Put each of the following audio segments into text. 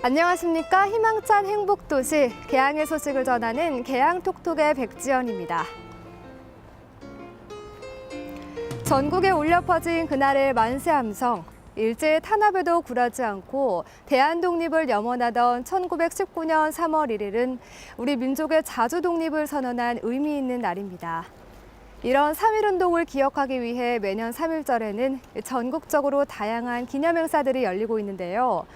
안녕하십니까. 희망찬 행복도시 계양의 소식을 전하는 계양톡톡의 백지연입니다. 전국에 울려 퍼진 그날의 만세 함성. 일제의 탄압에도 굴하지 않고 대한독립을 염원하던 1919년 3월 1일은 우리 민족의 자주 독립을 선언한 의미 있는 날입니다. 이런 3.1운동을 기억하기 위해 매년 3.1절에는 전국적으로 다양한 기념 행사들이 열리고 있는데요.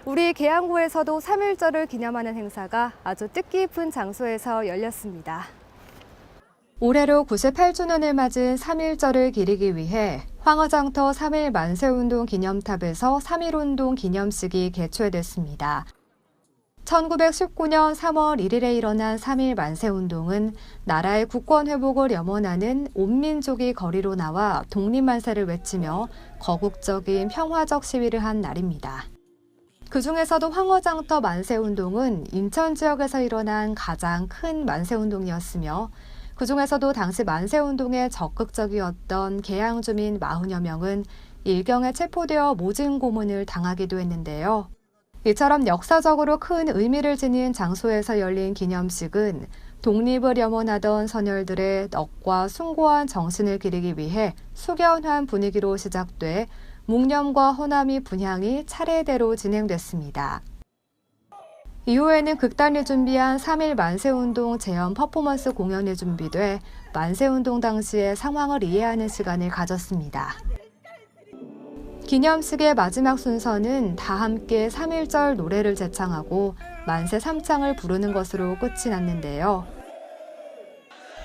우리 계양구에서도 3.1절을 기념하는 행사가 아주 뜻깊은 장소에서 열렸습니다. 올해로 98주년을 맞은 3.1절을 기리기 위해 황허장터 3.1 만세운동 기념탑에서 3.1운동 기념식이 개최됐습니다. 1919년 3월 1일에 일어난 3.1 만세운동은 나라의 국권 회복을 염원하는 온 민족이 거리로 나와 독립만세를 외치며 거국적인 평화적 시위를 한 날입니다. 그중에서도 황허장터 만세운동은 인천 지역에서 일어난 가장 큰 만세운동이었으며 그중에서도 당시 만세운동에 적극적이었던 계양 주민 40여 명은 일경에 체포되어 모진 고문을 당하기도 했는데요. 이처럼 역사적으로 큰 의미를 지닌 장소에서 열린 기념식은 독립을 염원하던 선열들의 넋과 숭고한 정신을 기리기 위해 숙연한 분위기로 시작돼 묵념과 호남이 분향이 차례대로 진행됐습니다. 이후에는 극단이 준비한 3.1 만세운동 재현 퍼포먼스 공연이 준비돼 만세운동 당시의 상황을 이해하는 시간을 가졌습니다. 기념식의 마지막 순서는 다 함께 3.1절 노래를 제창하고 만세 3창을 부르는 것으로 끝이 났는데요.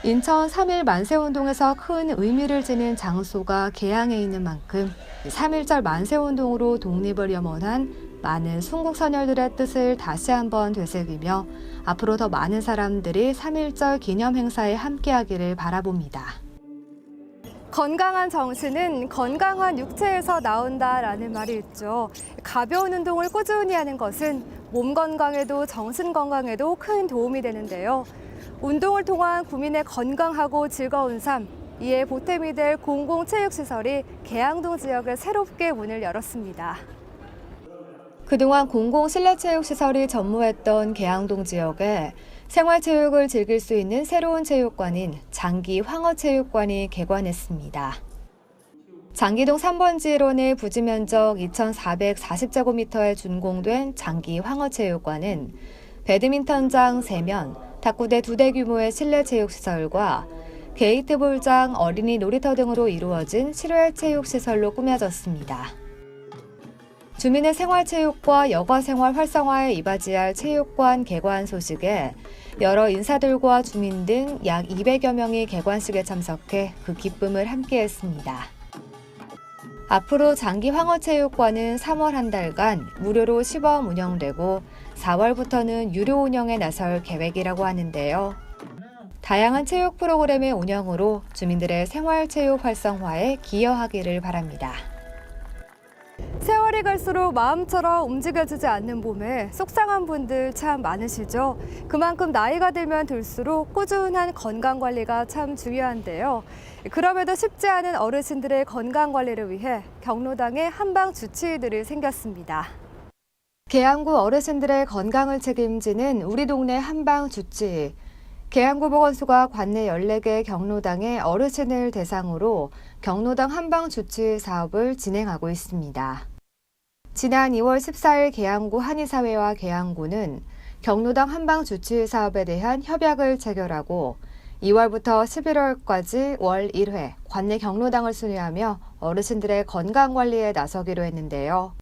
인천 3.1 만세운동에서 큰 의미를 지닌 장소가 계양에 있는 만큼 3.1절 만세운동으로 독립을 염원한 많은 순국선열들의 뜻을 다시 한번 되새기며 앞으로 더 많은 사람들이 3.1절 기념 행사에 함께하기를 바라봅니다. 건강한 정신은 건강한 육체에서 나온다라는 말이 있죠. 가벼운 운동을 꾸준히 하는 것은 몸 건강에도 정신 건강에도 큰 도움이 되는데요. 운동을 통한 국민의 건강하고 즐거운 삶, 이에 보탬이 될 공공체육시설이 계양동 지역에 새롭게 문을 열었습니다. 그동안 공공실내체육시설이 전무했던 계양동 지역에 생활체육을 즐길 수 있는 새로운 체육관인 장기 황허체육관이 개관했습니다. 장기동 3번지 1원의 부지면적 2,440제곱미터에 준공된 장기 황허체육관은 배드민턴장 3면, 탁구대 2대 규모의 실내체육시설과 게이트볼장, 어린이 놀이터 등으로 이루어진 실외체육시설로 꾸며졌습니다. 주민의 생활체육과 여가생활 활성화에 이바지할 체육관 개관 소식에 여러 인사들과 주민 등 약 200여 명이 개관식에 참석해 그 기쁨을 함께했습니다. 앞으로 장기 황허체육관은 3월 한 달간 무료로 시범 운영되고 4월부터는 유료 운영에 나설 계획이라고 하는데요. 다양한 체육 프로그램의 운영으로 주민들의 생활체육 활성화에 기여하기를 바랍니다. 세월이 갈수록 마음처럼 움직여지지 않는 봄에 속상한 분들 참 많으시죠? 그만큼 나이가 들면 들수록 꾸준한 건강관리가 참 중요한데요. 그럼에도 쉽지 않은 어르신들의 건강관리를 위해 경로당에 한방 주치의들이 생겼습니다. 계양구 어르신들의 건강을 책임지는 우리 동네 한방 주치의. 계양구 보건소가 관내 14개 경로당의 어르신을 대상으로 경로당 한방 주치의 사업을 진행하고 있습니다. 지난 2월 14일 계양구 한의사회와 계양구는 경로당 한방 주치의 사업에 대한 협약을 체결하고 2월부터 11월까지 월 1회 관내 경로당을 순회하며 어르신들의 건강관리에 나서기로 했는데요.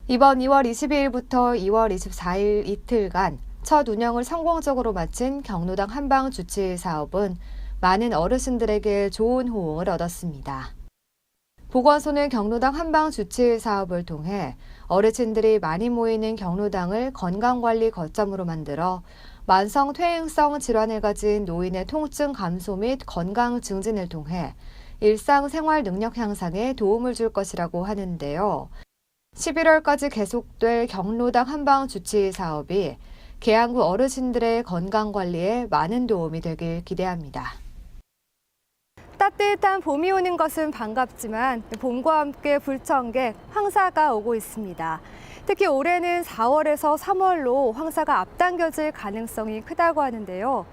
이번 2월 22일부터 2월 24일 이틀간 첫 운영을 성공적으로 마친 경로당 한방 주치의 사업은 많은 어르신들에게 좋은 호응을 얻었습니다. 보건소는 경로당 한방 주치의 사업을 통해 어르신들이 많이 모이는 경로당을 건강관리 거점으로 만들어 만성 퇴행성 질환을 가진 노인의 통증 감소 및 건강 증진을 통해 일상생활 능력 향상에 도움을 줄 것이라고 하는데요. 11월까지 계속될 경로당 한방 주치의 사업이 계양구 어르신들의 건강관리에 많은 도움이 되길 기대합니다. 따뜻한 봄이 오는 것은 반갑지만 봄과 함께 불청객, 황사가 오고 있습니다. 특히 올해는 4월에서 3월로 황사가 앞당겨질 가능성이 크다고 하는데요.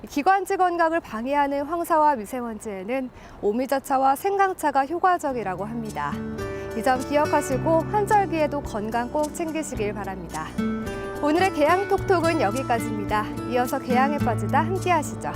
기관지 건강을 방해하는 황사와 미세먼지에는 오미자차와 생강차가 효과적이라고 합니다. 이 점 기억하시고 환절기에도 건강 꼭 챙기시길 바랍니다. 오늘의 계양톡톡은 여기까지입니다. 이어서 계양에 빠지다 함께 하시죠.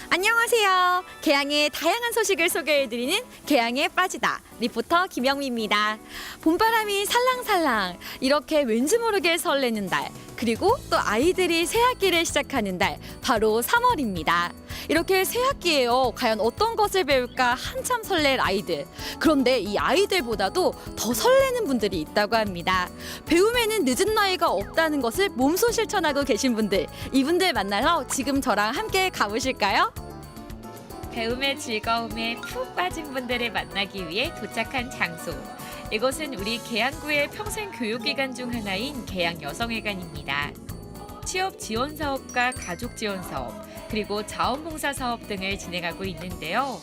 안녕하세요. 계양의 다양한 소식을 소개해드리는 계양에 빠지다 리포터 김영미입니다. 봄바람이 살랑살랑 이렇게 왠지 모르게 설레는 달, 그리고 또 아이들이 새학기를 시작하는 달, 바로 3월입니다. 이렇게 새학기에요. 과연 어떤 것을 배울까 한참 설렐 아이들. 그런데 이 아이들보다도 더 설레는 분들이 있다고 합니다. 배움에는 늦은 나이가 없다는 것을 몸소 실천하고 계신 분들, 이분들 만나러 지금 저랑 함께 가보실까요? 배움의 즐거움에 푹 빠진 분들을 만나기 위해 도착한 장소. 이곳은 우리 계양구의 평생 교육기관 중 하나인 계양여성회관입니다. 취업 지원 사업과 가족 지원 사업, 그리고 자원봉사 사업 등을 진행하고 있는데요.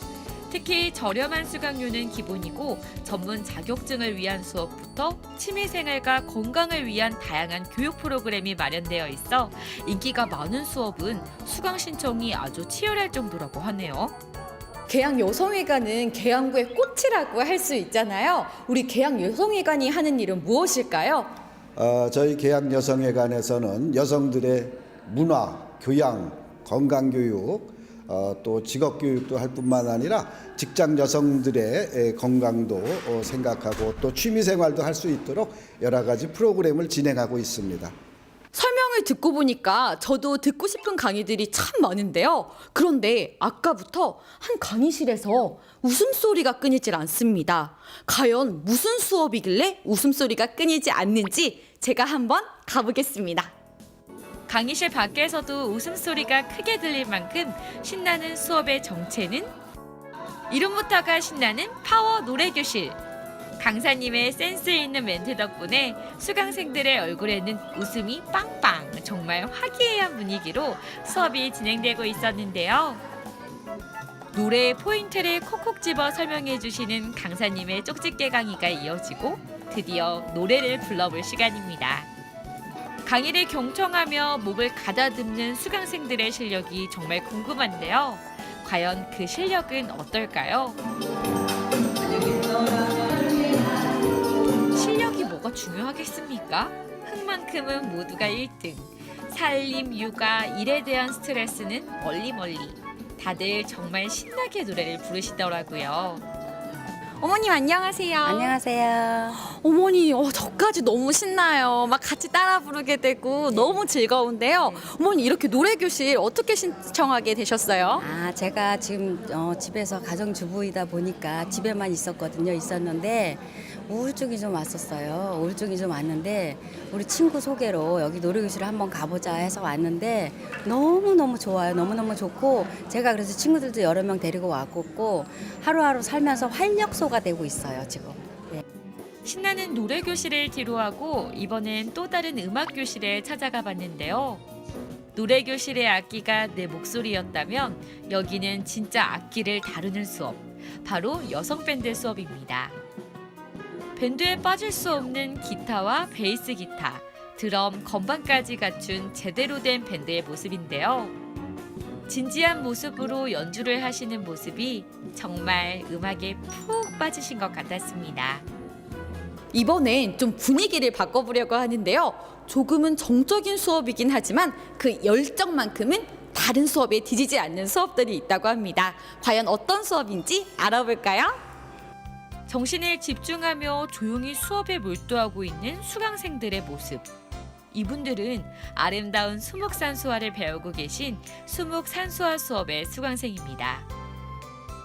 특히 저렴한 수강료는 기본이고 전문 자격증을 위한 수업부터 취미생활과 건강을 위한 다양한 교육 프로그램이 마련되어 있어 인기가 많은 수업은 수강 신청이 아주 치열할 정도라고 하네요. 계양여성회관은 계양구의 꽃이라고 할 수 있잖아요. 우리 계양여성회관이 하는 일은 무엇일까요? 저희 계양여성회관에서는 여성들의 문화, 교양, 건강교육, 또 직업교육도 할 뿐만 아니라 직장 여성들의 건강도 생각하고 또 취미생활도 할 수 있도록 여러 가지 프로그램을 진행하고 있습니다. 설명을 듣고 보니까 저도 듣고 싶은 강의들이 참 많은데요. 그런데 아까부터 한 강의실에서 웃음소리가 끊이질 않습니다. 과연 무슨 수업이길래 웃음소리가 끊이지 않는지 제가 한번 가보겠습니다. 강의실 밖에서도 웃음소리가 크게 들릴 만큼 신나는 수업의 정체는? 이름부터가 신나는 파워 노래교실. 강사님의 센스 있는 멘트 덕분에 수강생들의 얼굴에는 웃음이 빵빵, 정말 화기애애한 분위기로 수업이 진행되고 있었는데요. 노래의 포인트를 콕콕 집어 설명해 주시는 강사님의 쪽집게 강의가 이어지고 드디어 노래를 불러볼 시간입니다. 강의를 경청하며 목을 가다듬는 수강생들의 실력이 정말 궁금한데요. 과연 그 실력은 어떨까요? 실력이 뭐가 중요하겠습니까? 흥만큼은 모두가 1등. 살림, 육아, 일에 대한 스트레스는 멀리. 다들 정말 신나게 노래를 부르시더라고요. 어머님 안녕하세요. 안녕하세요. 어머니, 저까지 너무 신나요. 막 같이 따라 부르게 되고 너무 즐거운데요. 어머니 이렇게 노래 교실 어떻게 신청하게 되셨어요? 제가 지금 집에서 가정주부이다 보니까 집에만 있었는데 우울증이 좀 왔었어요. 우울증이 좀 왔는데 우리 친구 소개로 여기 노래교실을 한번 가보자 해서 왔는데 너무너무 좋아요. 너무너무 좋고 제가 그래서 친구들도 여러 명 데리고 왔고 하루하루 살면서 활력소가 되고 있어요, 지금. 네. 신나는 노래 교실을 뒤로하고 이번엔 또 다른 음악 교실에 찾아가 봤는데요. 노래 교실의 악기가 내 목소리였다면 여기는 진짜 악기를 다루는 수업, 바로 여성 밴드 수업입니다. 밴드에 빠질 수 없는 기타와 베이스 기타, 드럼, 건반까지 갖춘 제대로 된 밴드의 모습인데요. 진지한 모습으로 연주를 하시는 모습이 정말 음악에 푹 빠지신 것 같았습니다. 이번엔 좀 분위기를 바꿔보려고 하는데요. 조금은 정적인 수업이긴 하지만 그 열정만큼은 다른 수업에 뒤지지 않는 수업들이 있다고 합니다. 과연 어떤 수업인지 알아볼까요? 정신을 집중하며 조용히 수업에 몰두하고 있는 수강생들의 모습. 이분들은 아름다운 수목산수화를 배우고 계신 수목산수화 수업의 수강생입니다.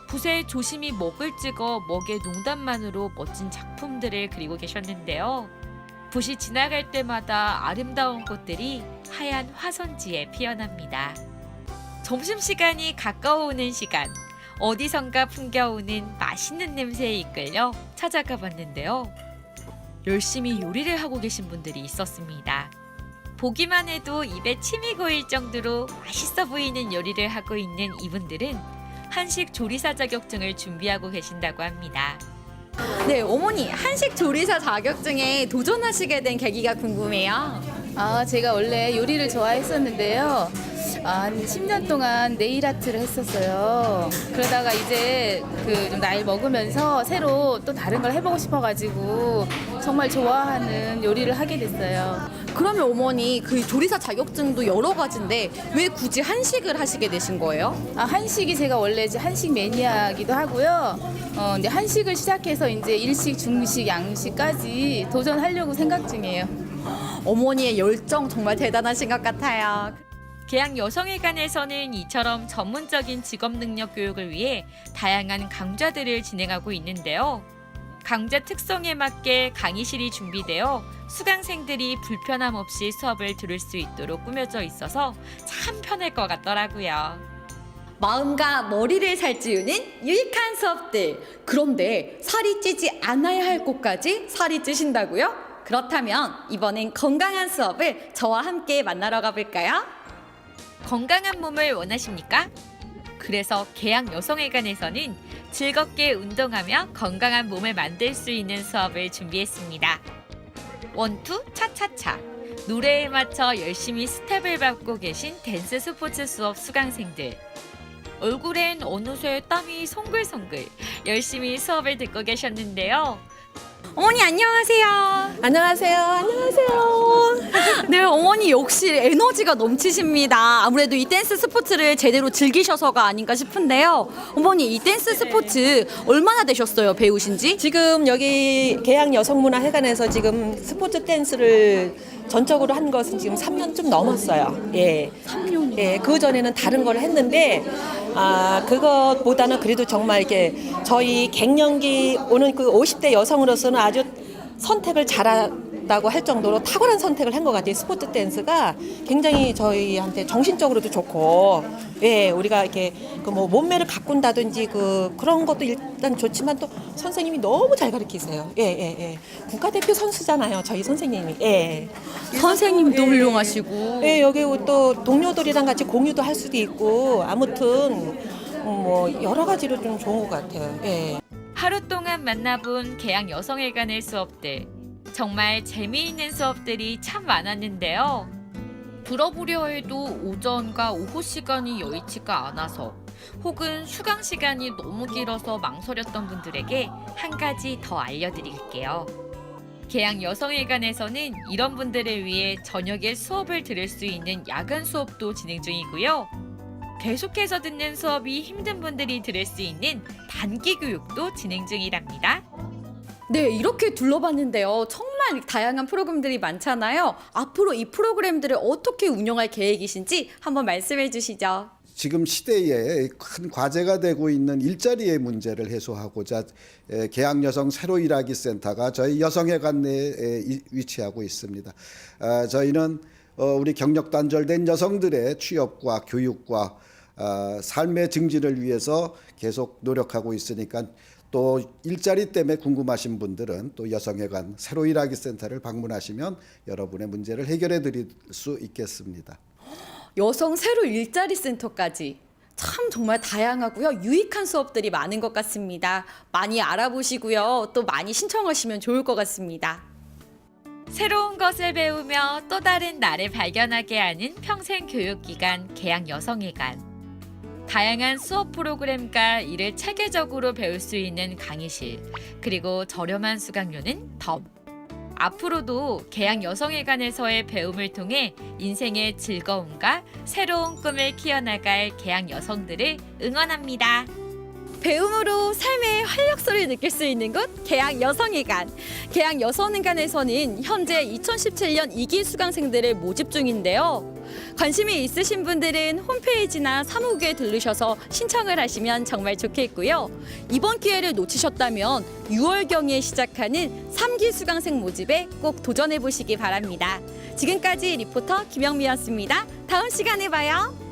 붓에 조심히 먹을 찍어 먹의 농담만으로 멋진 작품들을 그리고 계셨는데요. 붓이 지나갈 때마다 아름다운 꽃들이 하얀 화선지에 피어납니다. 점심시간이 가까워오는 시간. 어디선가 풍겨오는 맛있는 냄새에 이끌려 찾아가 봤는데요. 열심히 요리를 하고 계신 분들이 있었습니다. 보기만 해도 입에 침이 고일 정도로 맛있어 보이는 요리를 하고 있는 이분들은 한식 조리사 자격증을 준비하고 계신다고 합니다. 네, 어머니 한식 조리사 자격증에 도전하시게 된 계기가 궁금해요. 제가 원래 요리를 좋아했었는데요. 한 10년 동안 네일 아트를 했었어요. 그러다가 이제 좀 나이 먹으면서 새로 또 다른 걸 해보고 싶어가지고 정말 좋아하는 요리를 하게 됐어요. 그러면 어머니 그 조리사 자격증도 여러 가지인데 왜 굳이 한식을 하시게 되신 거예요? 한식이 제가 원래 이제 한식 매니아기도 하고요. 이제 한식을 시작해서 이제 일식, 중식, 양식까지 도전하려고 생각 중이에요. 어머니의 열정 정말 대단하신 것 같아요. 계양여성회관에서는 이처럼 전문적인 직업 능력 교육을 위해 다양한 강좌들을 진행하고 있는데요. 강좌 특성에 맞게 강의실이 준비되어 수강생들이 불편함 없이 수업을 들을 수 있도록 꾸며져 있어서 참 편할 것 같더라고요. 마음과 머리를 살찌우는 유익한 수업들. 그런데 살이 찌지 않아야 할 곳까지 살이 찌신다고요? 그렇다면 이번엔 건강한 수업을 저와 함께 만나러 가볼까요? 건강한 몸을 원하십니까? 그래서 계양여성회관에서는 즐겁게 운동하며 건강한 몸을 만들 수 있는 수업을 준비했습니다. 원투 차차차. 노래에 맞춰 열심히 스텝을 밟고 계신 댄스 스포츠 수업 수강생들. 얼굴엔 어느새 땀이 송글송글 열심히 수업을 듣고 계셨는데요. 어머니 안녕하세요. 안녕하세요. 안녕하세요. 네, 어머니 역시 에너지가 넘치십니다. 아무래도 이 댄스 스포츠를 제대로 즐기셔서가 아닌가 싶은데요. 어머니 이 댄스 스포츠 얼마나 되셨어요, 배우신지? 지금 여기 계양여성문화회관에서 지금 스포츠 댄스를 전적으로 한 것은 지금 3년 좀 넘었어요. 예. 3년이요? 예, 그 전에는 다른 걸 했는데, 그것보다는 그래도 정말 이렇게 저희 갱년기 오는 그 50대 여성으로서는 아주 선택을 잘한다고 할 정도로 탁월한 선택을 한 것 같아요. 스포츠 댄스가 굉장히 저희한테 정신적으로도 좋고, 예, 우리가 이렇게 그 뭐 몸매를 가꾼다든지 그런 것도 일단 좋지만 또 선생님이 너무 잘 가르치세요. 예, 예, 예. 국가대표 선수잖아요. 저희 선생님이. 예. 선생님도 훌륭하시고. 예, 여기 또 동료들이랑 같이 공유도 할 수도 있고 아무튼 뭐 여러 가지로 좀 좋은 것 같아요. 예. 하루 동안 만나본 계양여성회관의 수업들. 정말 재미있는 수업들이 참 많았는데요. 들어보려 해도 오전과 오후 시간이 여의치가 않아서 혹은 수강 시간이 너무 길어서 망설였던 분들에게 한 가지 더 알려드릴게요. 계양여성회관에서는 이런 분들을 위해 저녁에 수업을 들을 수 있는 야간 수업도 진행 중이고요. 계속해서 듣는 수업이 힘든 분들이 들을 수 있는 단기 교육도 진행 중이랍니다. 네, 이렇게 둘러봤는데요. 정말 다양한 프로그램들이 많잖아요. 앞으로 이 프로그램들을 어떻게 운영할 계획이신지 한번 말씀해 주시죠. 지금 시대에 큰 과제가 되고 있는 일자리의 문제를 해소하고자 계양여성 새로 일하기 센터가 저희 여성회관 내에 위치하고 있습니다. 저희는 우리 경력 단절된 여성들의 취업과 교육과 삶의 증진을 위해서 계속 노력하고 있으니까 또 일자리 때문에 궁금하신 분들은 또 여성회관 새로 일하기 센터를 방문하시면 여러분의 문제를 해결해 드릴 수 있겠습니다. 여성 새로 일자리 센터까지 참 정말 다양하고요. 유익한 수업들이 많은 것 같습니다. 많이 알아보시고요. 또 많이 신청하시면 좋을 것 같습니다. 새로운 것을 배우며 또 다른 나를 발견하게 하는 평생 교육기관 계양여성회관. 다양한 수업 프로그램과 이를 체계적으로 배울 수 있는 강의실, 그리고 저렴한 수강료는 덤. 앞으로도 계양여성회관에서의 배움을 통해 인생의 즐거움과 새로운 꿈을 키워나갈 계양여성들을 응원합니다. 배움으로 삶의 활력소를 느낄 수 있는 곳 계양여성회관. 계양여성회관에서는 현재 2017년 2기 수강생들을 모집 중인데요. 관심이 있으신 분들은 홈페이지나 사무국에 들르셔서 신청을 하시면 정말 좋겠고요. 이번 기회를 놓치셨다면 6월경에 시작하는 3기 수강생 모집에 꼭 도전해 보시기 바랍니다. 지금까지 리포터 김영미였습니다. 다음 시간에 봐요.